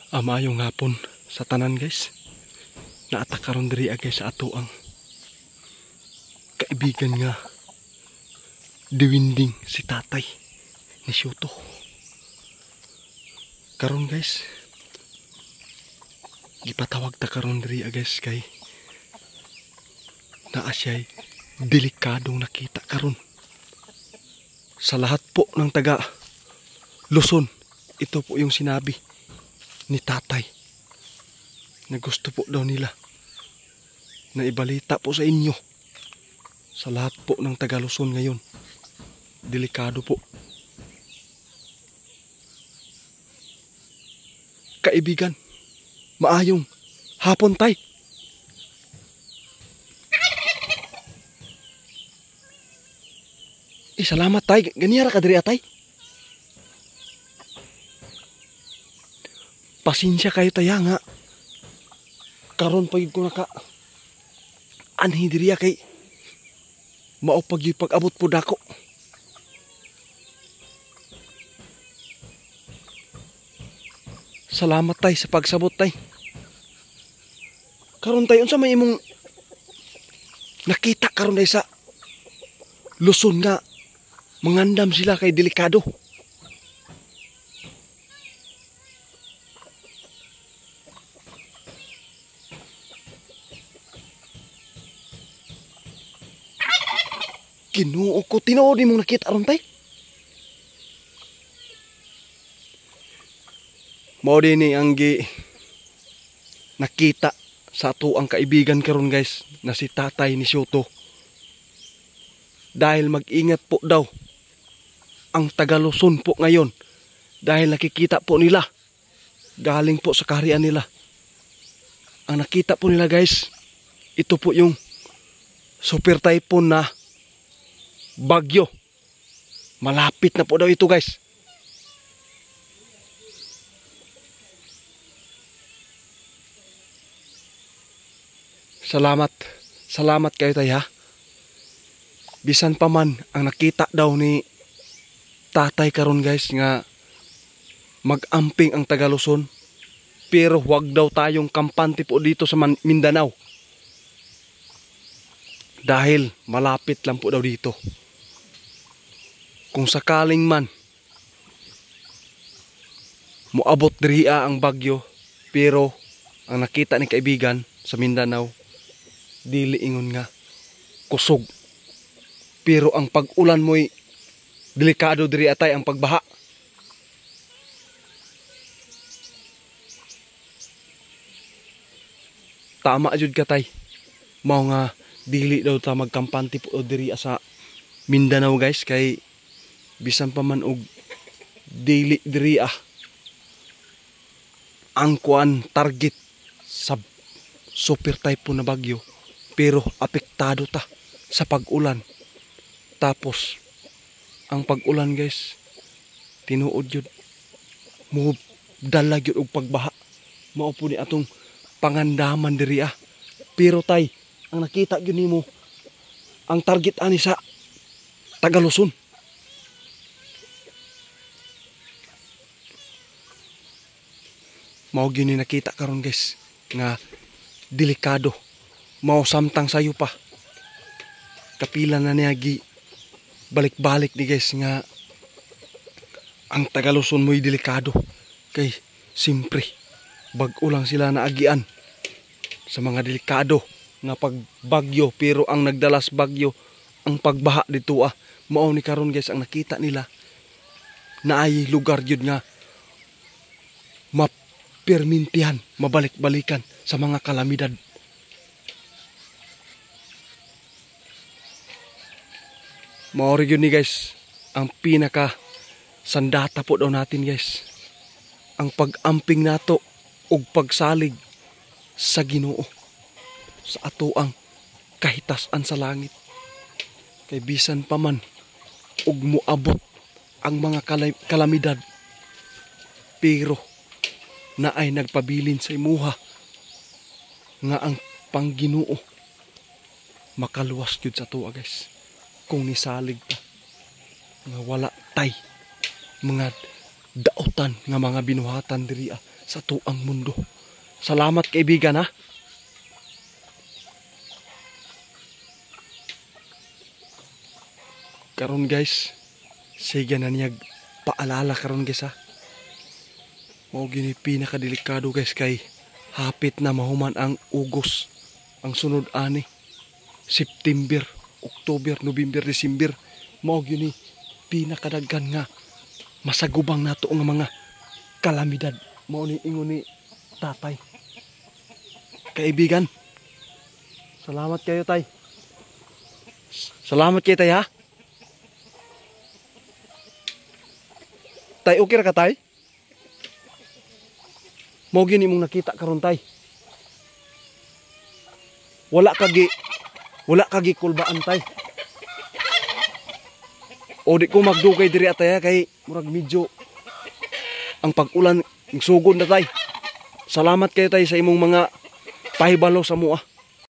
Amayong hapon sa tanan guys. Naatak karon diri guys sa ato ang kaibigan nga diwinding si tatay ni Shuto. Karon guys, gipatawag ta karon diri guys kay naa siya'y delikadong nakita karon. Sa lahat po ng taga Luzon, ito po yung sinabi ni tatay na gusto po daw nila na ibalita po sa inyo. Sa lahat po ng taga Luzon ngayon, delikado po. Kaibigan, maayong hapon tay. Salamat tay, ganiyara ka diri atay. Pasensya kayo taya nga. Karon pagid ko naka anhi diriya kay mao pag-abot po dako. Salamat tay sa pagsabot tay. Karon tay unsa may imong nakita karon day sa Luzon nga mangandam sila kay delikado. Kinuo ko, tinuod mong nakita aron tay. Mao din ni ang nakita sa ato ang kaibigan karon guys na si tatay ni Shuto. Dahil mag-ingat po daw ang taga Luzon po ngayon dahil nakikita po nila galing po sa kaharian nila. Ang nakita po nila guys, ito po yung super typhoon na bagyo. Malapit na po daw ito guys. Salamat kayo tayo ha. Bisan pa man ang nakita daw ni tatay karon guys nga mag-amping ang taga Luzon, pero huwag daw tayong kampante po dito sa Mindanao dahil malapit lang po daw dito. Kung sakaling man moabot diriya ang bagyo, pero ang nakita ni kaibigan sa Mindanao dili ingon nga kusog, pero ang pag-ulan mo'y delikado diri atay ang pagbaha. Tama jud ka tay. Mao nga dili daw ta magkampante po diri sa Mindanao guys kay bisan pa man og dili diri ang kuan target sa super typhoon na bagyo, pero apektado ta sa pag-ulan. Tapos ang pag-ulan guys, tinuod yun mo dalag yun og pagbaha. Mao po ni atong pangandaman diri Pero tay, ang nakita gyud nimo ang target ani sa taga Luzon. Mao gyud ni nakita karon guys nga delikado. Mao samtang sayo pa kapila na niya balik-balik ni guys nga ang taga Luzon mo'y delikado kay simpre bag-o lang sila naagian sa mga delikado nga pagbagyo, pero ang nagdalas bagyo ang pagbaha dito mao ni karon guys ang nakita nila na ay lugar yun nga mapermintihan, mabalik-balikan sa mga kalamidad. Maori yun ni guys ang pinaka sandata po daw natin guys, ang pag-amping nato ug pagsalig sa Ginoo sa ato ang kahitasan sa langit. Kay bisan pa man ug moabot ang mga kalamidad, pero na ay nagpabilin sa imuha nga ang Pangginoo makaluwas gyud sa tuwa guys kung nisalig ta nga wala tay mga daotan nga mga binuhatan diri sa tuang mundo. Salamat kaibigan ha. Karon guys, sige na niyag paalala karon guys ha. Mao gini pinakadelikado guys kay hapit na mahuman ang Ugos. Ang sunod ani September, October, November, December. Mao gini pinakadaghan nga masagubang nato nga mga kalamidad. Mao ni ingon ni tatay. Kaibigan, salamat kayo tay. Salamat kayo tay ha. Tay, okay ra ka tay? Mao gini imong nakita karon tay. Wala kagi kulbaan tay. O di ko magdugay diri atay kay murag medyo ang pag-ulan sugod na tay. Salamat kayo tay sa imong mga pahibalo sa mua.